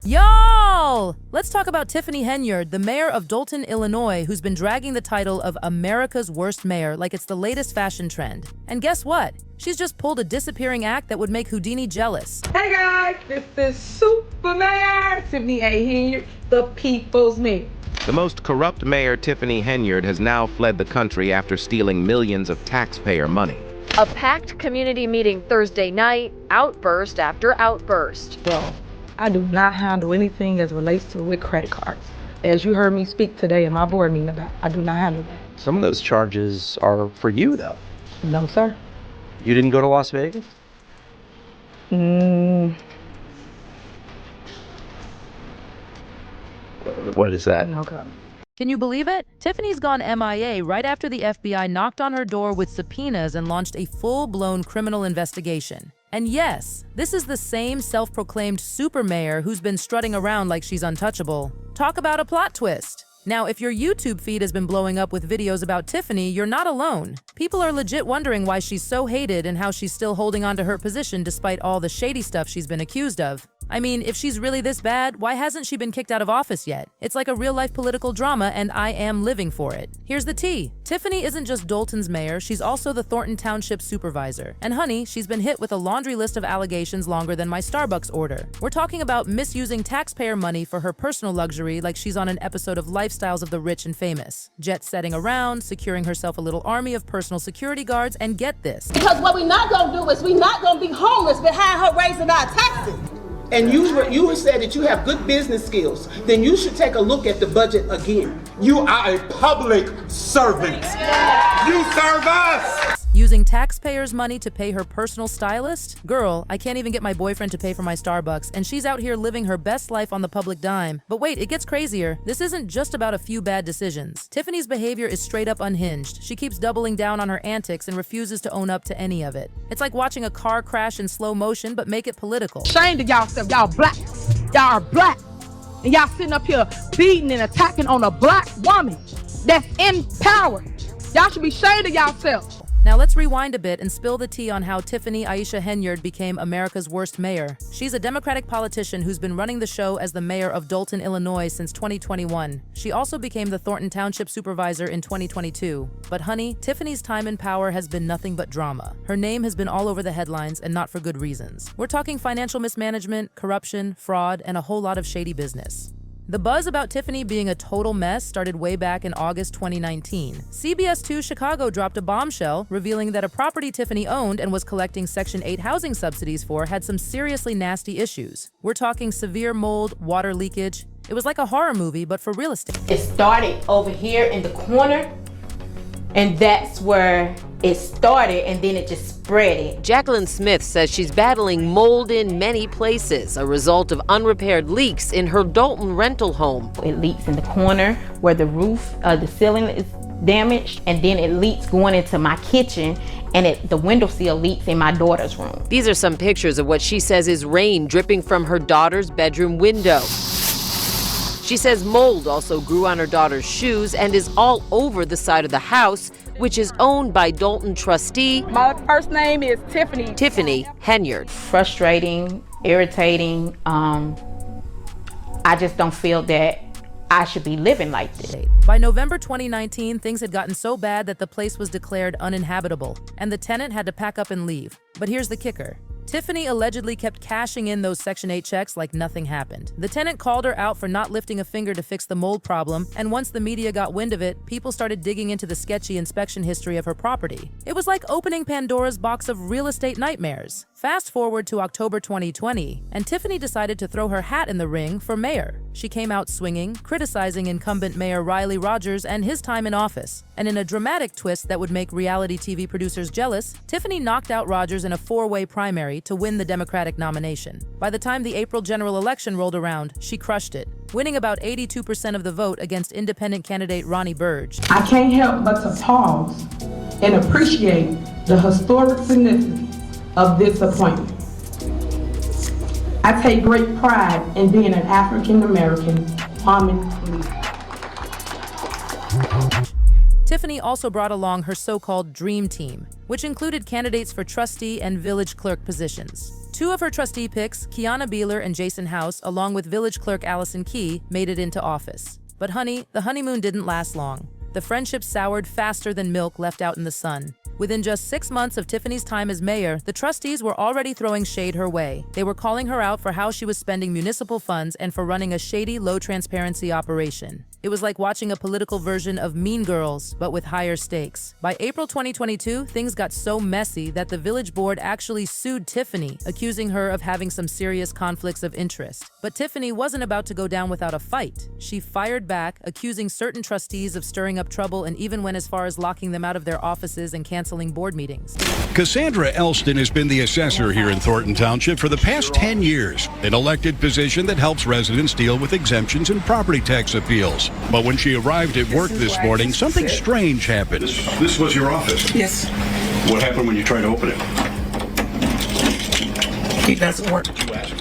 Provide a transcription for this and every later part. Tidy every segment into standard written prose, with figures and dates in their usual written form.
Y'all! Let's talk about Tiffany Henyard, the mayor of Dolton, Illinois, who's been dragging the title of America's worst mayor like it's the latest fashion trend. And guess what? She's just pulled a disappearing act that would make Houdini jealous. Hey guys, this is Super Mayor Tiffany Henyard, the people's mayor. The most corrupt mayor, Tiffany Henyard, has now fled the country after stealing millions of taxpayer money. A packed community meeting Thursday night, outburst after outburst. Well, I do not handle anything as relates to with credit cards. As you heard me speak today in my board meeting about, I do not handle that. Some of those charges are for you, though. No, sir. You didn't go to Las Vegas? What is that? No comment. Can you believe it? Tiffany's gone MIA right after the FBI knocked on her door with subpoenas and launched a full-blown criminal investigation. And yes, this is the same self-proclaimed super mayor who's been strutting around like she's untouchable. Talk about a plot twist. Now, if your YouTube feed has been blowing up with videos about Tiffany, you're not alone. People are legit wondering why she's so hated and how she's still holding on to her position despite all the shady stuff she's been accused of. I mean, if she's really this bad, why hasn't she been kicked out of office yet? It's like a real-life political drama, and I am living for it. Here's the tea. Tiffany isn't just Dolton's mayor, she's also the Thornton Township supervisor. And honey, she's been hit with a laundry list of allegations longer than my Starbucks order. We're talking about misusing taxpayer money for her personal luxury like she's on an episode of Lifestyles of the Rich and Famous. Jet-setting around, securing herself a little army of personal security guards, and get this. Because what we're not gonna do is we're not gonna be homeless behind her raising our taxes. And you said that you have good business skills, then you should take a look at the budget again. You are a public servant. You serve us. Using taxpayers' money to pay her personal stylist? Girl, I can't even get my boyfriend to pay for my Starbucks, and she's out here living her best life on the public dime. But wait, it gets crazier. This isn't just about a few bad decisions. Tiffany's behavior is straight up unhinged. She keeps doubling down on her antics and refuses to own up to any of it. It's like watching a car crash in slow motion, but make it political. Shame to y'all self, y'all black. Y'all are black. And y'all sitting up here beating and attacking on a black woman that's in power. Y'all should be ashamed of y'allself. Now let's rewind a bit and spill the tea on how Tiffany Aisha Henyard became America's worst mayor. She's a Democratic politician who's been running the show as the mayor of Dolton, Illinois since 2021. She also became the Thornton Township supervisor in 2022. But honey, Tiffany's time in power has been nothing but drama. Her name has been all over the headlines, and not for good reasons. We're talking financial mismanagement, corruption, fraud, and a whole lot of shady business. The buzz about Tiffany being a total mess started way back in August 2019. CBS 2 Chicago dropped a bombshell, revealing that a property Tiffany owned and was collecting Section 8 housing subsidies for had some seriously nasty issues. We're talking severe mold, water leakage. It was like a horror movie, but for real estate. It started over here in the corner, and that's where it started, and then it just spread it. Jacqueline Smith says she's battling mold in many places, a result of unrepaired leaks in her Dolton rental home. It leaks in the corner where the roof, the ceiling is damaged, and then it leaks going into my kitchen, and the window sill leaks in my daughter's room. These are some pictures of what she says is rain dripping from her daughter's bedroom window. She says mold also grew on her daughter's shoes and is all over the side of the house, which is owned by Dolton trustee. My first name is Tiffany. Tiffany Henyard. Frustrating, irritating. I just don't feel that I should be living like this. By November 2019, things had gotten so bad that the place was declared uninhabitable, and the tenant had to pack up and leave. But here's the kicker. Tiffany allegedly kept cashing in those Section 8 checks like nothing happened. The tenant called her out for not lifting a finger to fix the mold problem, and once the media got wind of it, people started digging into the sketchy inspection history of her property. It was like opening Pandora's box of real estate nightmares. Fast forward to October 2020, and Tiffany decided to throw her hat in the ring for mayor. She came out swinging, criticizing incumbent Mayor Riley Rogers and his time in office. And in a dramatic twist that would make reality TV producers jealous, Tiffany knocked out Rogers in a four-way primary to win the Democratic nomination. By the time the April general election rolled around, she crushed it, winning about 82% of the vote against independent candidate Ronnie Burge. I can't help but to pause and appreciate the historic significance of this appointment. I take great pride in being an African American woman leader. Tiffany also brought along her so-called dream team, which included candidates for trustee and village clerk positions. Two of her trustee picks, Kiana Beeler and Jason House, along with village clerk Allison Key, made it into office. But honey, the honeymoon didn't last long. The friendship soured faster than milk left out in the sun. Within just 6 months of Tiffany's time as mayor, the trustees were already throwing shade her way. They were calling her out for how she was spending municipal funds and for running a shady, low-transparency operation. It was like watching a political version of Mean Girls, but with higher stakes. By April 2022, things got so messy that the village board actually sued Tiffany, accusing her of having some serious conflicts of interest. But Tiffany wasn't about to go down without a fight. She fired back, accusing certain trustees of stirring up trouble and even went as far as locking them out of their offices and canceling board meetings. Cassandra Elston has been the assessor here in Thornton Township for the past 10 years, an elected position that helps residents deal with exemptions and property tax appeals. But when she arrived at work this morning, something strange happened. This was your office? Yes. What happened when you tried to open it? It doesn't work.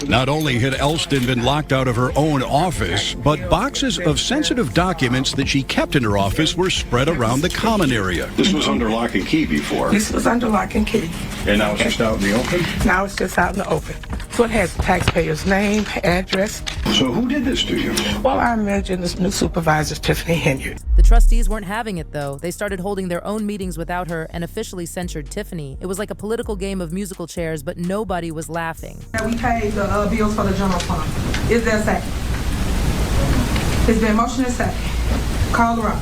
Not only had Elston been locked out of her own office, but boxes of sensitive documents that she kept in her office were spread around the common area. This was under lock and key before. This was under lock and key. And now it's just out in the open? Now it's just out in the open. So it has the taxpayer's name, address. So who did this to you? Well, I imagine this new supervisor, Tiffany Henyard. The trustees weren't having it, though. They started holding their own meetings without her and officially censured Tiffany. It was like a political game of musical chairs, but nobody was laughing. We paid the bills for the general fund. Is there a second? It's been motion and second. Call the roll.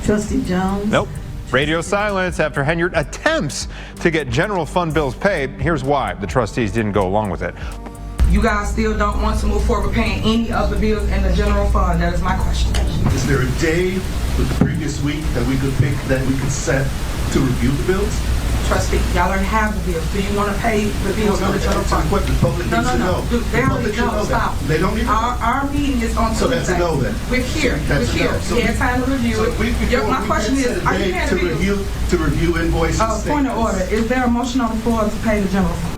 Trustee Jones? Nope. Radio silence after Henyard attempts to get general fund bills paid. Here's why the trustees didn't go along with it. You guys still don't want to move forward with paying any of the bills in the general fund? That is my question. Is there a day with the previous week that we could pick that we could set to review the bills? Trustee, y'all already have the bills. Do you want to pay the bills in the general fund? What the public needs to know. Dude, they already know. Stop. They don't need to know. Our meeting is on Tuesday. So that's a no then. We're here. We're here. We had time to review it. My question is, are you paying the bills? To review invoices. Point of order. Is there a motion on the floor to pay the general fund?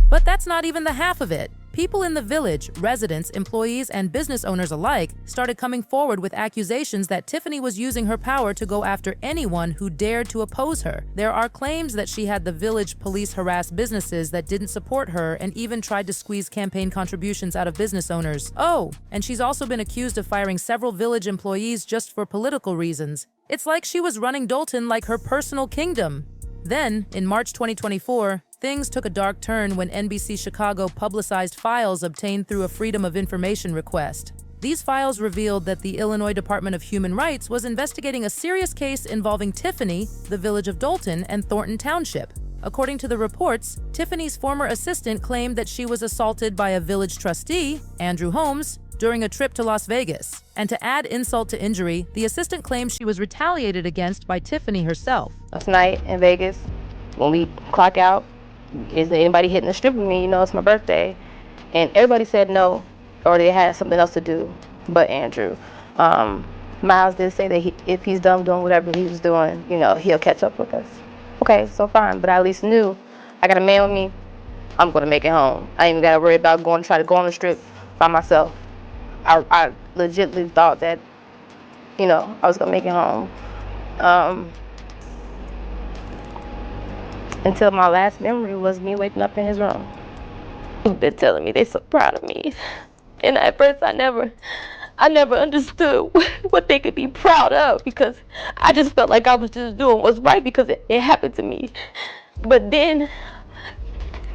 But that's not even the half of it. People in the village, residents, employees, and business owners alike started coming forward with accusations that Tiffany was using her power to go after anyone who dared to oppose her. There are claims that she had the village police harass businesses that didn't support her and even tried to squeeze campaign contributions out of business owners. Oh, and she's also been accused of firing several village employees just for political reasons. It's like she was running Dolton like her personal kingdom. Then, in March 2024, things took a dark turn when NBC Chicago publicized files obtained through a Freedom of Information request. These files revealed that the Illinois Department of Human Rights was investigating a serious case involving Tiffany, the village of Dolton, and Thornton Township. According to the reports, Tiffany's former assistant claimed that she was assaulted by a village trustee, Andrew Holmes, during a trip to Las Vegas. And to add insult to injury, the assistant claimed she was retaliated against by Tiffany herself. Last night in Vegas, when we clock out, is there anybody hitting the strip with me? You know, it's my birthday. And everybody said no, or they had something else to do, but Andrew. Miles did say that if he's done doing whatever he was doing, you know, he'll catch up with us. Okay, so fine, but I at least knew I got a man with me, I'm gonna make it home. I ain't even gotta worry about try to go on the strip by myself. I legitimately thought that, you know, I was gonna make it home. Until my last memory was me waking up in his room. He'd been telling me they're so proud of me. And at first I never understood what they could be proud of, because I just felt like I was just doing what's right because it happened to me. But then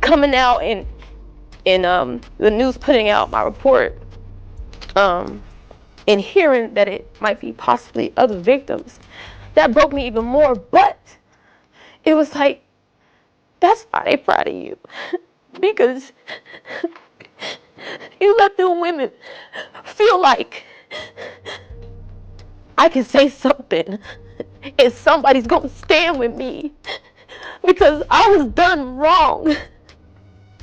coming out and the news putting out my report, and hearing that it might be possibly other victims, that broke me even more. But it was like, that's why they're proud of you, because you let them women feel like I can say something and somebody's gonna stand with me because I was done wrong.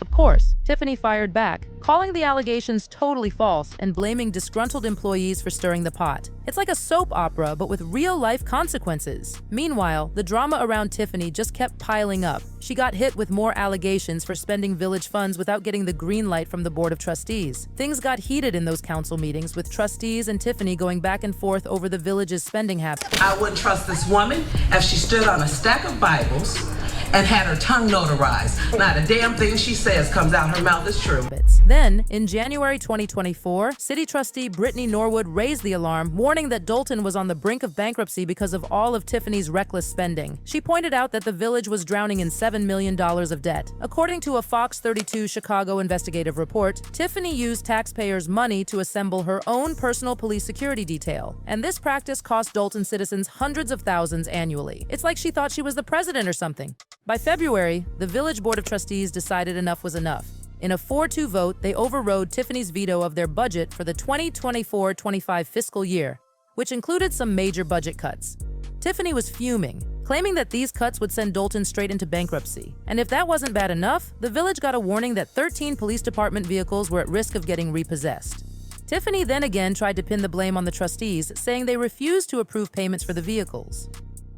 Of course, Tiffany fired back, calling the allegations totally false and blaming disgruntled employees for stirring the pot. It's like a soap opera, but with real-life consequences. Meanwhile, the drama around Tiffany just kept piling up. She got hit with more allegations for spending village funds without getting the green light from the Board of Trustees. Things got heated in those council meetings, with trustees and Tiffany going back and forth over the village's spending habits. I wouldn't trust this woman if she stood on a stack of Bibles and had her tongue notarized. Not a damn thing she says comes out her mouth is true. Then, in January 2024, City Trustee Brittany Norwood raised the alarm, warning that Dolton was on the brink of bankruptcy because of all of Tiffany's reckless spending. She pointed out that the village was drowning in $7 million of debt. According to a Fox 32 Chicago investigative report, Tiffany used taxpayers' money to assemble her own personal police security detail, and this practice cost Dolton citizens hundreds of thousands annually. It's like she thought she was the president or something. By February, the Village Board of Trustees decided enough was enough. In a 4-2 vote, they overrode Tiffany's veto of their budget for the 2024-25 fiscal year, which included some major budget cuts. Tiffany was fuming, claiming that these cuts would send Dolton straight into bankruptcy. And if that wasn't bad enough, the village got a warning that 13 police department vehicles were at risk of getting repossessed. Tiffany then again tried to pin the blame on the trustees, saying they refused to approve payments for the vehicles.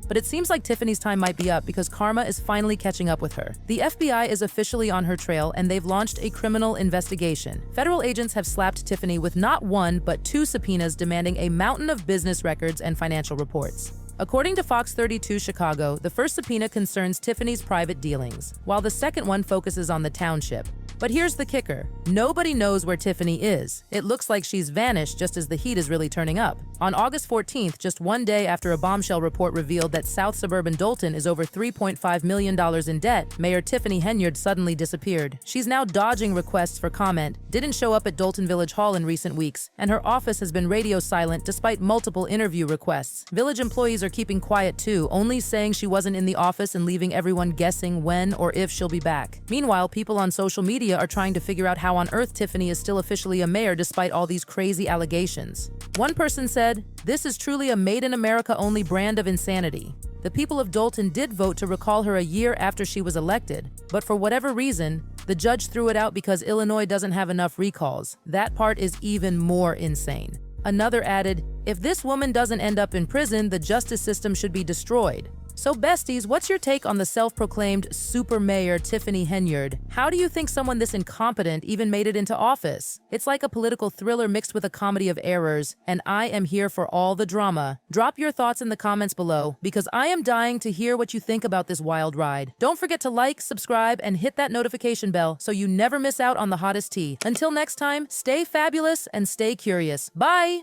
But it seems like Tiffany's time might be up because karma is finally catching up with her. The FBI is officially on her trail and they've launched a criminal investigation. Federal agents have slapped Tiffany with not 1 but 2 subpoenas demanding a mountain of business records and financial reports. According to Fox 32 Chicago, the first subpoena concerns Tiffany's private dealings, while the second one focuses on the township. But here's the kicker. Nobody knows where Tiffany is. It looks like she's vanished just as the heat is really turning up. On August 14th, just one day after a bombshell report revealed that South Suburban Dolton is over $3.5 million in debt, Mayor Tiffany Henyard suddenly disappeared. She's now dodging requests for comment, didn't show up at Dolton Village Hall in recent weeks, and her office has been radio silent despite multiple interview requests. Village employees are keeping quiet too, only saying she wasn't in the office and leaving everyone guessing when or if she'll be back. Meanwhile, people on social media are trying to figure out how on earth Tiffany is still officially a mayor despite all these crazy allegations. One person said, "This is truly a made in America only brand of insanity." The people of Dolton did vote to recall her a year after she was elected, but for whatever reason, the judge threw it out because Illinois doesn't have enough recalls. That part is even more insane. Another added, "If this woman doesn't end up in prison, the justice system should be destroyed." So besties, what's your take on the self-proclaimed super mayor Tiffany Henyard? How do you think someone this incompetent even made it into office? It's like a political thriller mixed with a comedy of errors, and I am here for all the drama. Drop your thoughts in the comments below, because I am dying to hear what you think about this wild ride. Don't forget to like, subscribe, and hit that notification bell so you never miss out on the hottest tea. Until next time, stay fabulous and stay curious. Bye!